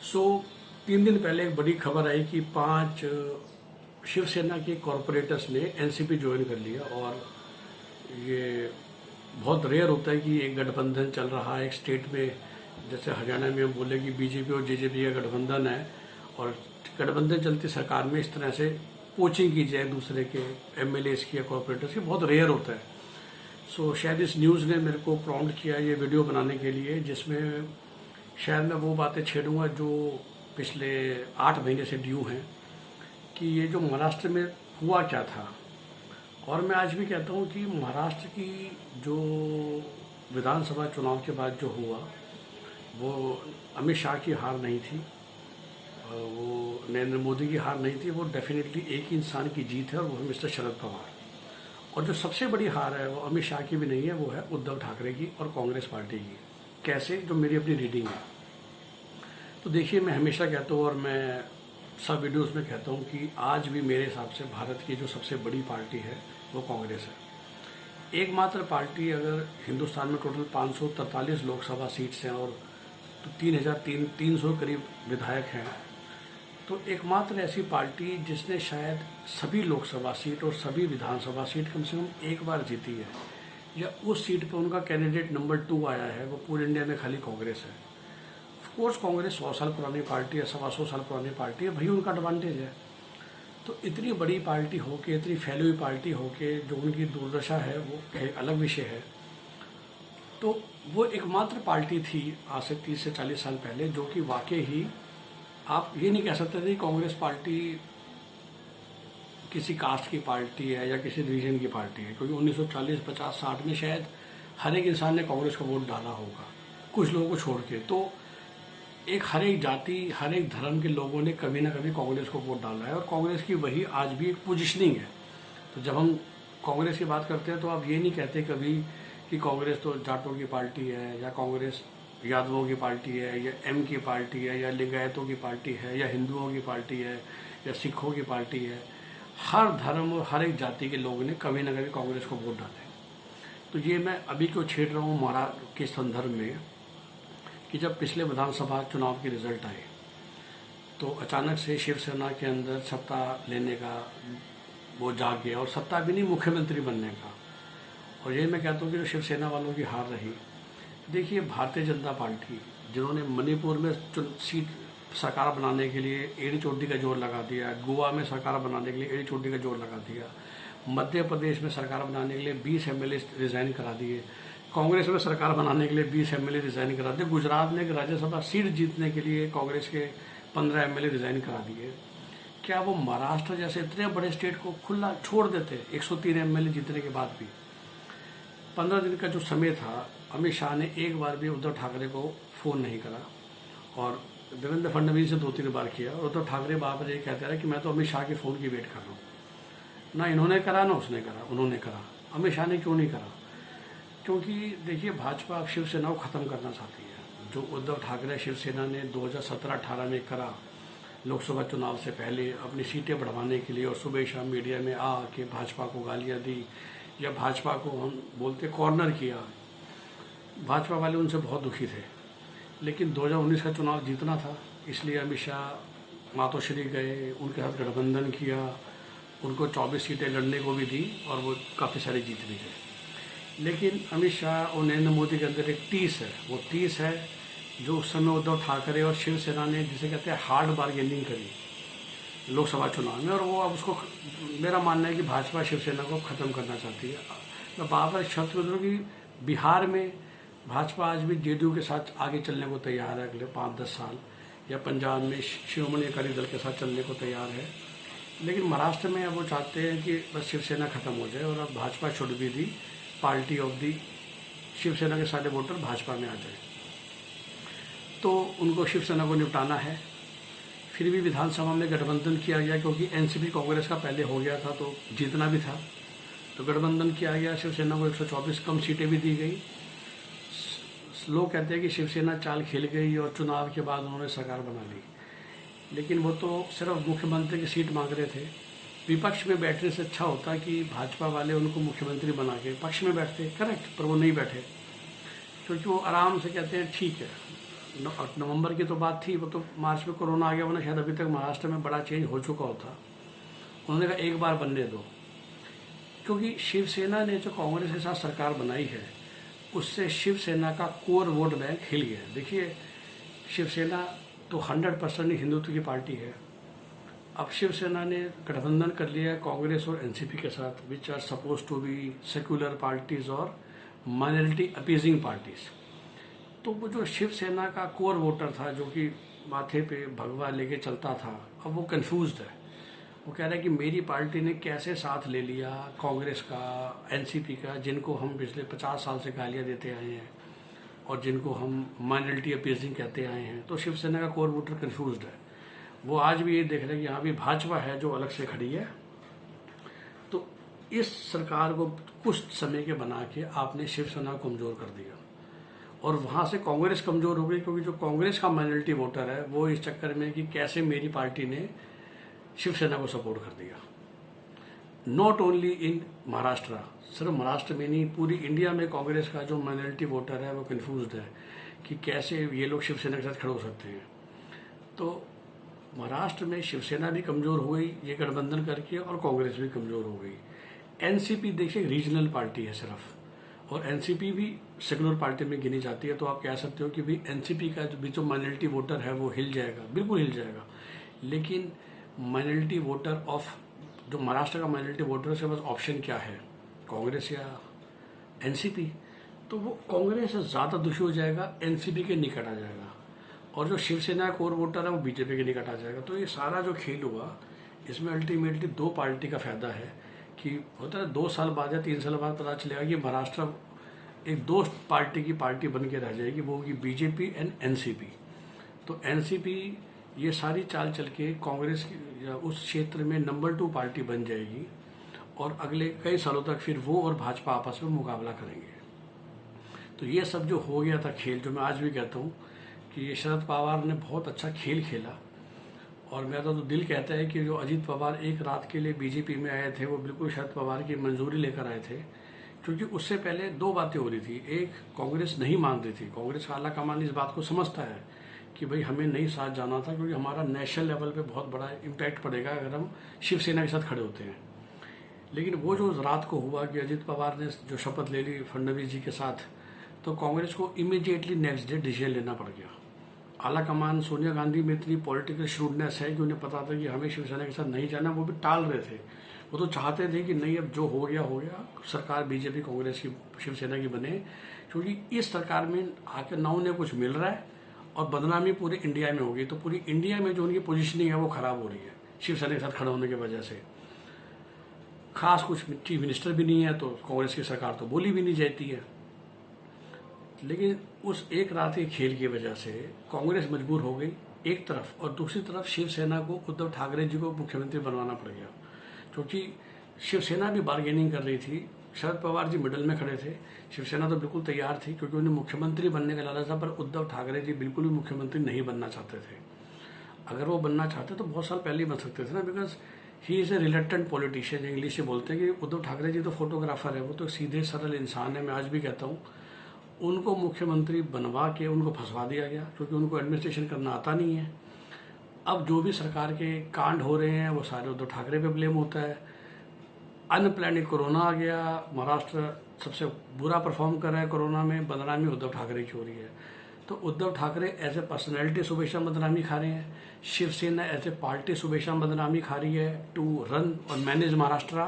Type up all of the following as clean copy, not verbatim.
सो 3 दिन पहले एक बड़ी खबर आई कि 5 शिवसेना के कॉरपोरेटर्स ने एनसीपी ज्वाइन कर लिया। और ये बहुत रेयर होता है कि एक गठबंधन चल रहा है एक स्टेट में, जैसे हरियाणा में हम बोले कि बीजेपी और जेजेपी का गठबंधन है और गठबंधन चलती सरकार में इस तरह से पोचिंग की जाए दूसरे के एमएलएस की या कॉरपोरेटर्स की, बहुत रेयर होता है। सो शायद इस न्यूज़ ने मेरे को प्रॉम्प्ट किया ये वीडियो बनाने के लिए, जिसमें शायद मैं वो बातें छेड़ूंगा जो पिछले 8 महीने से ड्यू हैं कि ये जो महाराष्ट्र में हुआ क्या था। और मैं आज भी कहता हूँ कि महाराष्ट्र की जो विधानसभा चुनाव के बाद जो हुआ वो अमित शाह की हार नहीं थी, वो नरेंद्र मोदी की हार नहीं थी, वो डेफिनेटली एक ही इंसान की जीत है और वो है मिस्टर शरद पवार। और जो सबसे बड़ी हार है वो अमित शाह की भी नहीं है, वो है उद्धव ठाकरे की और कांग्रेस पार्टी की। कैसे? जो मेरी अपनी रीडिंग है। तो देखिए, मैं हमेशा कहता हूँ और मैं सब वीडियोस में कहता हूँ कि आज भी मेरे हिसाब से भारत की जो सबसे बड़ी पार्टी है वो कांग्रेस है। एकमात्र पार्टी, अगर हिंदुस्तान में टोटल 543 लोकसभा सीट्स हैं और तो 3,300 करीब विधायक हैं, तो एकमात्र ऐसी पार्टी जिसने शायद सभी लोकसभा सीट और सभी विधानसभा सीट कम से कम एक बार जीती है या उस सीट पर उनका कैंडिडेट नंबर 2 आया है, वो पूरे इंडिया में खाली कांग्रेस है। ऑफकोर्स कांग्रेस 100 साल पुरानी पार्टी है, 125 साल पुरानी पार्टी है, भाई उनका एडवांटेज है। तो इतनी बड़ी पार्टी होके, इतनी फैली हुई पार्टी होके जो उनकी दुर्दशा है वो एक अलग विषय है। तो वो एकमात्र पार्टी थी आज से 30 से 40 साल पहले जो कि वाकई ही आप ये नहीं कह सकते थे कि कांग्रेस पार्टी किसी कास्ट की पार्टी है या किसी रीजन की पार्टी है, क्योंकि 1940, 50, 60 में शायद हर एक इंसान ने कांग्रेस को वोट डाला होगा, कुछ लोगों को छोड़ के। तो एक हर एक जाति, हर एक धर्म के लोगों ने कभी ना कभी कांग्रेस को वोट डाला है और कांग्रेस की वही आज भी एक पोजिशनिंग है। तो जब हम कांग्रेस की बात करते हैं तो आप ये नहीं कहते कभी कि कांग्रेस तो जाटों की पार्टी है या कांग्रेस यादवों की पार्टी है या एम की पार्टी है या लिंगायतों की पार्टी है या हिंदुओं की पार्टी है या सिखों की पार्टी है। हर धर्म और हर एक जाति के लोगों ने कभी ना कभी कांग्रेस को वोट डाले। तो ये मैं अभी क्यों छेड़ रहा हूँ महाराष्ट्र के संदर्भ में कि जब पिछले विधानसभा चुनाव के रिजल्ट आए तो अचानक से शिवसेना के अंदर सत्ता लेने का वो जाग गया, और सत्ता भी नहीं, मुख्यमंत्री बनने का। और ये मैं कहता हूँ कि जो शिवसेना वालों की हार रही, देखिए भारतीय जनता पार्टी जिन्होंने मणिपुर में सीट सरकार बनाने के लिए एड़ी चोटी का जोर लगा दिया, गोवा में सरकार बनाने के लिए एड़ी चोटी का जोर लगा दिया, मध्य प्रदेश में सरकार बनाने के लिए 20 एमएलए रिजाइन करा दिए, कांग्रेस में सरकार बनाने के लिए 20 एमएलए रिजाइन करा दिए, गुजरात में एक राज्यसभा सीट जीतने के लिए कांग्रेस के 15 एमएलए रिजाइन करा दिए। क्या वो महाराष्ट्र जैसे इतने बड़े स्टेट को खुला छोड़ देते 103 एमएलए जीतने के बाद भी? 15 दिन का जो समय था, अमित शाह ने एक बार भी उद्धव ठाकरे को फ़ोन नहीं करा और देवेंद्र फडणवीस से 2-3 बार किया और उद्धव ठाकरे बाप ये कहते रहे कि मैं तो अमित शाह के फ़ोन की वेट कर रहा हूँ। ना इन्होंने करा ना उसने करा, उन्होंने करा। अमित शाह ने क्यों नहीं करा? क्योंकि देखिए, भाजपा अब शिवसेना को ख़त्म करना चाहती है। जो उद्धव ठाकरे शिवसेना ने 2017-18 में करा, लोकसभा चुनाव से पहले अपनी सीटें बढ़वाने के लिए और सुबह शाम मीडिया में आ के भाजपा को गालियाँ दी या भाजपा को हम बोलते कॉर्नर किया, भाजपा वाले उनसे बहुत दुखी थे। लेकिन 2019 का चुनाव जीतना था, इसलिए अमित शाह मातोश्री गए, उनके साथ गठबंधन किया, उनको 24 सीटें लड़ने को भी दी और वो काफ़ी सारी जीत भी गए। लेकिन अमित शाह और नरेंद्र मोदी के अंदर एक टीस है, वो टीस है जो उस समय उद्धव ठाकरे और शिवसेना ने जिसे कहते हैं हार्ड बार्गेनिंग करी लोकसभा चुनाव में, और वो अब उसको, मेरा मानना है कि भाजपा शिवसेना को ख़त्म करना चाहती है। मैं बार शब्द बोल रहा हूँ कि बिहार में भाजपा आज भी जेडीयू के साथ आगे चलने को तैयार है अगले 5-10 साल, या पंजाब में शिरोमणि अकाली दल के साथ चलने को तैयार है। लेकिन महाराष्ट्र में अब वो चाहते हैं कि बस शिवसेना खत्म हो जाए और अब Bhajpa should be the party of the, Shiv Sena के सारे वोटर भाजपा में आ जाए। तो उनको शिवसेना को निपटाना है। फिर भी विधानसभा में गठबंधन किया गया, क्योंकि एनसीपी कांग्रेस का पहले हो गया था तो जीतना भी था, तो गठबंधन किया गया। शिवसेना को 124 कम सीटें भी दी गई। लोग कहते हैं कि शिवसेना चाल खेल गई और चुनाव के बाद उन्होंने सरकार बना ली, लेकिन वो तो सिर्फ मुख्यमंत्री की सीट मांग रहे थे। विपक्ष में बैठने से अच्छा होता कि भाजपा वाले उनको मुख्यमंत्री बना के पक्ष में बैठते, करेक्ट, पर वो नहीं बैठे, क्योंकि वो आराम से कहते हैं ठीक है, नवंबर की तो बात थी, वो तो मार्च में कोरोना आ गया, वरना शायद अभी तक महाराष्ट्र में बड़ा चेंज हो चुका होता। उन्होंने कहा एक बार बनने दो, क्योंकि शिवसेना ने जो कांग्रेस के साथ सरकार बनाई है उससे शिवसेना का कोर वोट बैंक हिल गया। देखिए, शिवसेना तो 100% हिंदुत्व की पार्टी है। अब शिवसेना ने गठबंधन कर लिया है कांग्रेस और एनसीपी के साथ, which are suppose to be secular parties और माइनॉरिटी अपीजिंग पार्टीज। तो वो जो शिवसेना का कोर वोटर था, जो कि माथे पे भगवा लेके चलता था, अब वो कंफ्यूज्ड है। वो कह रहा है कि मेरी पार्टी ने कैसे साथ ले लिया कांग्रेस का, एनसीपी का, जिनको हम पिछले 50 साल से गालियाँ देते आए हैं और जिनको हम माइनॉरिटी अपीजिंग कहते आए हैं। तो शिवसेना का कोर वोटर कंफ्यूज्ड है। वो आज भी ये देख रहे हैं कि यहाँ भी भाजपा है जो अलग से खड़ी है। तो इस सरकार को कुछ समय के बना के आपने शिवसेना को कमज़ोर कर दिया और वहाँ से कांग्रेस कमज़ोर हो गई, क्योंकि जो कांग्रेस का माइनॉरिटी वोटर है वो इस चक्कर में कि कैसे मेरी पार्टी ने शिवसेना को सपोर्ट कर दिया। नॉट ओनली इन महाराष्ट्र, सिर्फ महाराष्ट्र में नहीं, पूरी इंडिया में कांग्रेस का जो माइनॉरिटी वोटर है वो कंफ्यूज्ड है कि कैसे ये लोग शिवसेना के साथ खड़े हो सकते हैं। तो महाराष्ट्र में शिवसेना भी कमज़ोर हो गई ये गठबंधन करके, और कांग्रेस भी कमज़ोर हो गई। एनसीपी देखिए रीजनल पार्टी है सिर्फ, और एनसीपी भी सेकुलर पार्टी में गिनी जाती है। तो आप कह सकते हो कि भाई एनसीपी का जो माइनॉरिटी वोटर है वो हिल जाएगा, बिल्कुल हिल जाएगा। लेकिन माइनॉरिटी वोटर ऑफ जो महाराष्ट्र का माइनॉरिटी वोटर है, उसके पास ऑप्शन क्या है, कांग्रेस या एनसीपी? तो वो कांग्रेस से ज़्यादा दुखी हो जाएगा, एनसीपी के निकट आ जाएगा, और जो शिवसेना कोर वोटर है वो बीजेपी के निकट आ जाएगा। तो ये सारा जो खेल हुआ, इसमें अल्टीमेटली दो पार्टी का फायदा है कि होता है 2 साल बाद या 3 साल बाद पता चलेगा कि महाराष्ट्र एक दो पार्टी की पार्टी बन के रह जाएगी, वो होगी बीजेपी एंड एनसीपी। तो एनसीपी ये सारी चाल चल के कांग्रेस या उस क्षेत्र में नंबर 2 पार्टी बन जाएगी, और अगले कई सालों तक फिर वो और भाजपा आपस में मुकाबला करेंगे। तो ये सब जो हो गया था खेल, जो मैं आज भी कहता हूँ कि ये शरद पवार ने बहुत अच्छा खेल खेला, और मेरा तो दिल कहता है कि जो अजीत पवार एक रात के लिए बीजेपी में आए थे वो बिल्कुल शरद पवार की मंजूरी लेकर आए थे, क्योंकि उससे पहले 2 बातें हो रही थी। एक, कांग्रेस नहीं मान रही थी, कांग्रेस का आला कमान इस बात को समझता है कि भाई हमें नहीं साथ जाना था, क्योंकि हमारा नेशनल लेवल पे बहुत बड़ा इम्पैक्ट पड़ेगा अगर हम शिवसेना के साथ खड़े होते हैं। लेकिन वो जो रात को हुआ कि अजीत पवार ने जो शपथ ले ली फडणवीस जी के साथ, तो कांग्रेस को इमीडिएटली नेक्स्ट डे डिसीजन लेना पड़ गया। आला कमान सोनिया गांधी में इतनी पॉलिटिकल श्रूडनेस है कि उन्हें पता था कि हमें शिवसेना के साथ नहीं जाना, वो भी टाल रहे थे। वो तो चाहते थे कि नहीं, अब जो हो गया हो गया, सरकार बीजेपी कांग्रेस की शिवसेना की बने, क्योंकि इस सरकार में आके ना उन्हें कुछ मिल रहा है और बदनामी पूरे इंडिया में होगी। तो पूरी इंडिया में जो उनकी पोजीशनिंग है वो खराब हो रही है शिवसेना के साथ खड़ा होने की वजह से। खास कुछ चीफ मिनिस्टर भी नहीं है, तो कांग्रेस की सरकार तो बोली भी नहीं जाती है। लेकिन उस एक रात के खेल की वजह से कांग्रेस मजबूर हो गई एक तरफ, और दूसरी तरफ शिवसेना को उद्धव ठाकरे जी को मुख्यमंत्री बनवाना पड़ गया, क्योंकि शिवसेना भी बार्गेनिंग कर रही थी। शरद पवार जी मिडल में खड़े थे, शिवसेना तो बिल्कुल तैयार थी क्योंकि उन्हें मुख्यमंत्री बनने का लालच था, पर उद्धव ठाकरे जी बिल्कुल भी मुख्यमंत्री नहीं बनना चाहते थे। अगर वो बनना चाहते तो बहुत साल पहले ही बन सकते थे ना, because he is a reluctant politician. English से बोलते हैं कि उद्धव ठाकरे जी तो फोटोग्राफर है, वो तो सीधे सरल इंसान है। मैं आज भी कहता हूँ उनको मुख्यमंत्री बनवा के उनको फंसवा दिया गया, क्योंकि उनको एडमिनिस्ट्रेशन करना आता नहीं है। अब जो भी सरकार के कांड हो रहे हैं वो सारे उद्धव ठाकरे पे ब्लेम होता है। अनप्लानिंग कोरोना आ गया, महाराष्ट्र सबसे बुरा परफॉर्म कर रहा है कोरोना में, बदनामी उद्धव ठाकरे की हो रही है। तो Uddhav Thackeray as a personality सुबह शाम बदनामी खा रहे हैं, शिवसेना एज ए पार्टी सुबह शाम बदनामी खा रही है टू रन और मैनेज महाराष्ट्र,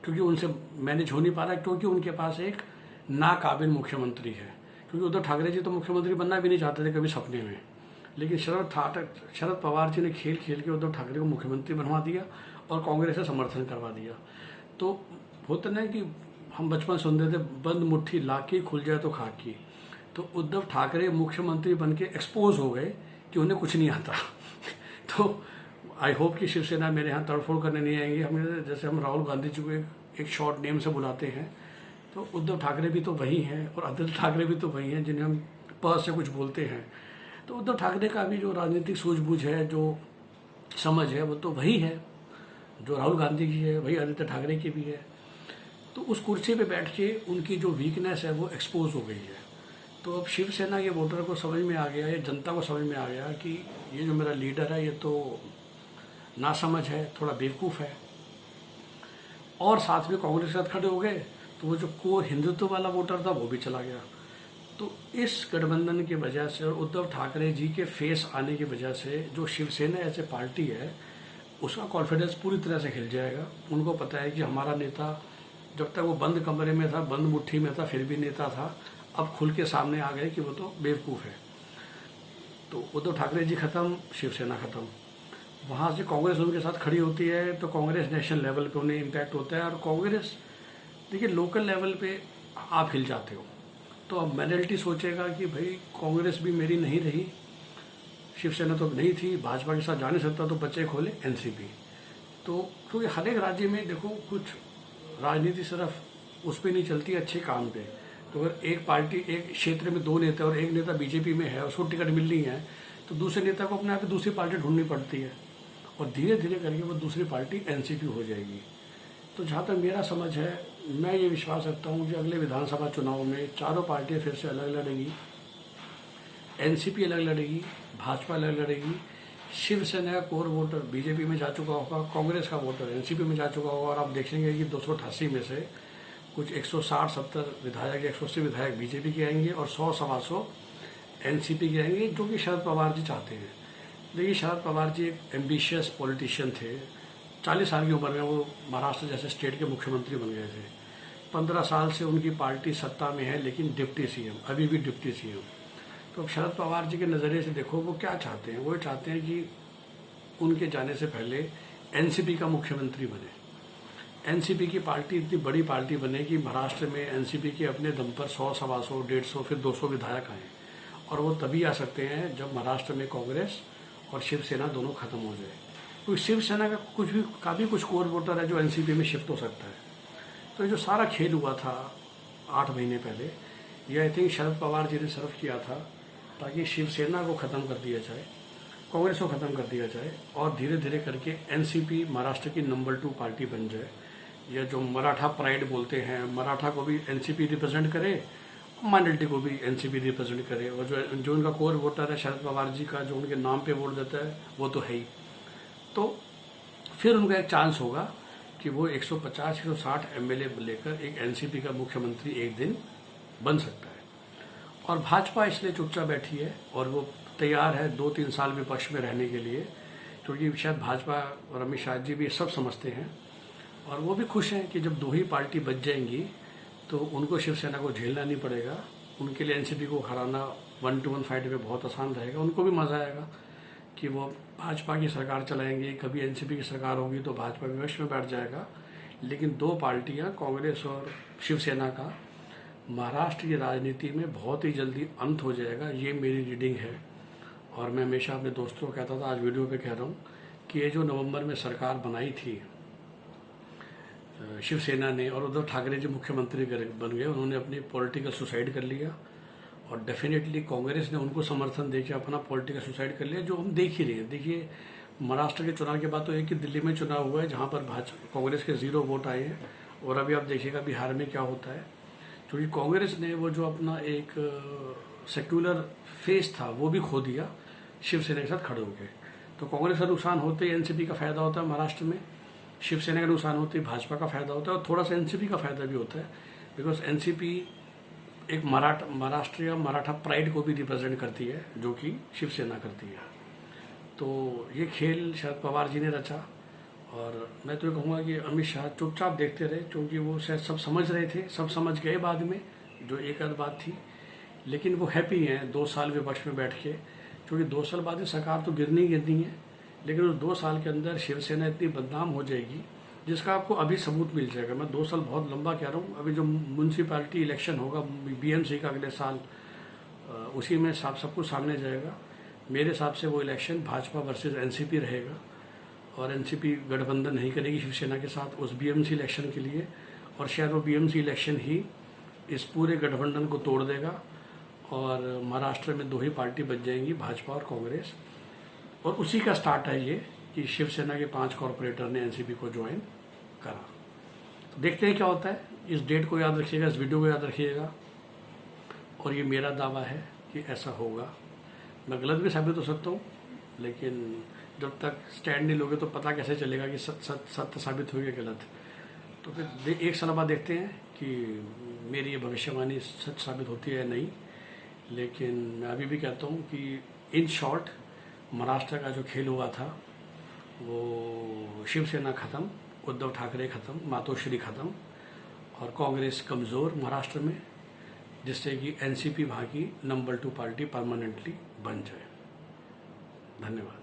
क्योंकि उनसे मैनेज हो नहीं पा रहा है, क्योंकि उनके पास एक नाकाबिल मुख्यमंत्री है। क्योंकि उद्धव ठाकरे जी तो मुख्यमंत्री बनना भी नहीं चाहते थे कभी सपने में, लेकिन शरद पवार जी ने खेल खेल के उद्धव ठाकरे को मुख्यमंत्री बनवा दिया और कांग्रेस से समर्थन करवा दिया। तो होता ना कि हम बचपन सुनते थे, बंद मुट्ठी लाके खुल जाए तो खाकी। तो उद्धव ठाकरे मुख्यमंत्री बन के एक्सपोज हो गए कि उन्हें कुछ नहीं आता। तो आई होप कि शिवसेना मेरे यहाँ तड़फोड़ करने नहीं आएंगे। हमें जैसे हम राहुल गांधी जी को एक शॉर्ट नेम से बुलाते हैं, तो उद्धव ठाकरे भी तो वही हैं और आदित्य ठाकरे भी तो वही हैं जिन्हें हम प से कुछ बोलते हैं। तो उद्धव ठाकरे का भी जो राजनीतिक सूझबूझ है, जो समझ है, वो तो वही है जो राहुल गांधी की है, वही आदित्य ठाकरे की भी है। तो उस कुर्सी पे बैठ के उनकी जो वीकनेस है वो एक्सपोज हो गई है। तो अब शिवसेना के वोटर को समझ में आ गया, ये जनता को समझ में आ गया कि ये जो मेरा लीडर है ये तो नासमझ है, थोड़ा बेवकूफ़ है। और साथ में कांग्रेस के साथ खड़े हो गए तो वो जो कोर हिंदुत्व वाला वोटर था वो भी चला गया। तो इस गठबंधन की वजह से और उद्धव ठाकरे जी के फेस आने की वजह से जो शिवसेना ऐसे पार्टी है उसका कॉन्फिडेंस पूरी तरह से हिल जाएगा। उनको पता है कि हमारा नेता जब तक वो बंद कमरे में था, बंद मुट्ठी में था, फिर भी नेता था, अब खुल के सामने आ गए कि वो तो बेवकूफ़ है। तो उद्धव ठाकरे जी खत्म, शिवसेना खत्म। वहाँ से कांग्रेस उनके साथ खड़ी होती है तो कांग्रेस नेशनल लेवल पे उन्हें इम्पैक्ट होता है। और कांग्रेस देखिए लोकल लेवल पे आप हिल जाते हो तो अब माइनॉरिटी सोचेगा कि भाई कांग्रेस भी मेरी नहीं रही, शिवसेना तो नहीं थी, भाजपा के साथ जा नहीं सकता तो बच्चे खोले एनसीपी। तो क्योंकि हर एक राज्य में देखो कुछ राजनीति सिर्फ उस पर नहीं चलती, अच्छे काम पे। तो अगर एक पार्टी एक क्षेत्र में दो नेता और एक नेता बीजेपी में है, उसको टिकट मिल रही है तो दूसरे नेता को अपने आप दूसरी पार्टी ढूंढनी पड़ती है और धीरे धीरे करके वो दूसरी पार्टी एनसीपी हो जाएगी। तो जहाँ तक मेरा समझ है, मैं ये विश्वास रखता हूँ कि अगले विधानसभा चुनाव में चारों पार्टियाँ फिर से अलग लड़ेगी। एनसीपी अलग लड़ेगी, भाजपा अलग लड़ेगी, शिवसेना का कोर वोटर बीजेपी में जा चुका होगा, कांग्रेस का वोटर एनसीपी में जा चुका होगा। और आप देखेंगे कि 288 में से कुछ 160-70 विधायक, 180 विधायक बीजेपी के आएंगे और 100-125 एनसीपी के आएंगे, जो कि शरद पवार जी चाहते हैं। देखिए शरद पवार जी एक एम्बिशियस पॉलिटिशियन थे। 40 साल की उम्र में वो महाराष्ट्र जैसे स्टेट के मुख्यमंत्री बन गए थे। 15 साल से उनकी पार्टी सत्ता में है लेकिन डिप्टी सीएम, अभी भी डिप्टी सीएम। तो अब शरद पवार जी के नज़रिए से देखो वो क्या चाहते हैं, वो चाहते हैं कि उनके जाने से पहले एनसीपी का मुख्यमंत्री बने। एनसीपी की पार्टी इतनी बड़ी पार्टी बने कि महाराष्ट्र में एनसीपी के अपने दम पर 100-125 150 फिर 200 विधायक आए। और वो तभी आ सकते हैं जब महाराष्ट्र में कांग्रेस और शिवसेना दोनों खत्म हो जाए। क्योंकि शिवसेना का भी कुछ कोर वोटर है जो एनसीपी में शिफ्ट हो सकता है। तो ये जो सारा खेल हुआ था 8 महीने पहले, ये आई थिंक शरद पवार जी ने सर्व किया था ताकि शिवसेना को ख़त्म कर दिया जाए, कांग्रेस को ख़त्म कर दिया जाए और धीरे धीरे करके एनसीपी महाराष्ट्र की नंबर 2 पार्टी बन जाए। या जो मराठा प्राइड बोलते हैं, मराठा को भी एनसीपी रिप्रेजेंट करे, माइनॉरिटी को भी एनसीपी रिप्रेजेंट करे। और जो उनका कोर वोटर है शरद पवार जी का, जो उनके नाम पे वोट देता है, वो तो है ही। तो फिर उनका एक चांस होगा कि वो 150-160 एमएलए लेकर एक एनसीपी का मुख्यमंत्री एक दिन बन सकता है। और भाजपा इसलिए चुपचाप बैठी है और वो तैयार है 2-3 साल विपक्ष में रहने के लिए, क्योंकि शायद भाजपा और अमित शाह जी भी सब समझते हैं और वो भी खुश हैं कि जब 2 ही पार्टी बच जाएंगी तो उनको शिवसेना को झेलना नहीं पड़ेगा। उनके लिए एनसीपी को हराना 1-to-1 फाइट में बहुत आसान रहेगा। उनको भी मज़ा आएगा कि वो भाजपा की सरकार चलाएंगे, कभी एनसीपी की सरकार होगी तो भाजपा विपक्ष में बैठ जाएगा। लेकिन 2 पार्टियां कांग्रेस और शिवसेना का महाराष्ट्र की राजनीति में बहुत ही जल्दी अंत हो जाएगा, ये मेरी रीडिंग है। और मैं हमेशा अपने दोस्तों को कहता था, आज वीडियो पे कह रहा हूँ कि ये जो नवंबर में सरकार बनाई थी शिवसेना ने और उद्धव ठाकरे जी मुख्यमंत्री बन गए, उन्होंने अपनी पॉलिटिकल सुसाइड कर लिया। और डेफिनेटली कांग्रेस ने उनको समर्थन देकर अपना पॉलिटिकल सुसाइड कर लिया, जो हम देख ही रहे हैं। देखिए महाराष्ट्र के चुनाव के बाद तो एक ही दिल्ली में चुनाव हुआ है जहाँ पर कांग्रेस के 0 वोट आए हैं। और अभी आप देखिएगा बिहार में क्या होता है, क्योंकि कांग्रेस ने वो जो अपना एक सेक्युलर फेस था वो भी खो दिया शिवसेना के साथ खड़े होकर। तो कांग्रेस का नुकसान होते ही एनसीपी का फायदा होता है महाराष्ट्र में, शिवसेना का नुकसान होते ही भाजपा का फायदा होता है और थोड़ा सा एनसीपी का फायदा भी होता है, बिकॉज एनसीपी एक महाराष्ट्रीय मराठा प्राइड को भी रिप्रेजेंट करती है जो कि शिवसेना करती है। तो ये खेल शरद पवार जी ने रचा और मैं तो ये कहूँगा कि अमित शाह चुपचाप देखते रहे, क्योंकि वो शायद सब समझ रहे थे, सब समझ गए बाद में, जो एक आध बात थी। लेकिन वो हैप्पी हैं 2 साल विपक्ष में बैठ के, क्योंकि 2 साल बाद सरकार तो गिरनी ही गिरनी है। लेकिन उस 2 साल के अंदर शिवसेना इतनी बदनाम हो जाएगी जिसका आपको अभी सबूत मिल जाएगा। मैं 2 साल बहुत लंबा कह रहा हूँ। अभी जो म्यूनसिपैलिटी इलेक्शन होगा बीएमसी का अगले साल, उसी में सब कुछ सामने जाएगा। मेरे हिसाब से वो इलेक्शन भाजपा वर्सेस एनसीपी रहेगा और एनसीपी गठबंधन नहीं करेगी शिवसेना के साथ उस बीएमसी इलेक्शन के लिए। और शायद वो बीएमसी इलेक्शन ही इस पूरे गठबंधन को तोड़ देगा और महाराष्ट्र में 2 ही पार्टी बच जाएंगी, भाजपा और कांग्रेस। और उसी का स्टार्ट है ये कि शिवसेना के 5 कॉरपोरेटर ने एनसीपी को ज्वाइन करा। तो देखते हैं क्या होता है। इस डेट को याद रखिएगा, इस वीडियो को याद रखिएगा और ये मेरा दावा है कि ऐसा होगा। मैं गलत भी साबित हो सकता हूँ, लेकिन जब तक स्टैंड नहीं लोगे तो पता कैसे चलेगा कि सत्य साबित हुई या गलत। तो फिर एक साल बाद देखते हैं कि मेरी ये भविष्यवाणी सच साबित होती है या नहीं। लेकिन मैं अभी भी कहता हूँ कि इन शॉर्ट महाराष्ट्र का जो खेल हुआ था वो शिवसेना ख़त्म, उद्धव ठाकरे ख़त्म, मातोश्री ख़त्म और कांग्रेस कमज़ोर महाराष्ट्र में, जिससे कि एनसीपी वहाँ की नंबर 2 पार्टी परमानेंटली बन जाए। धन्यवाद।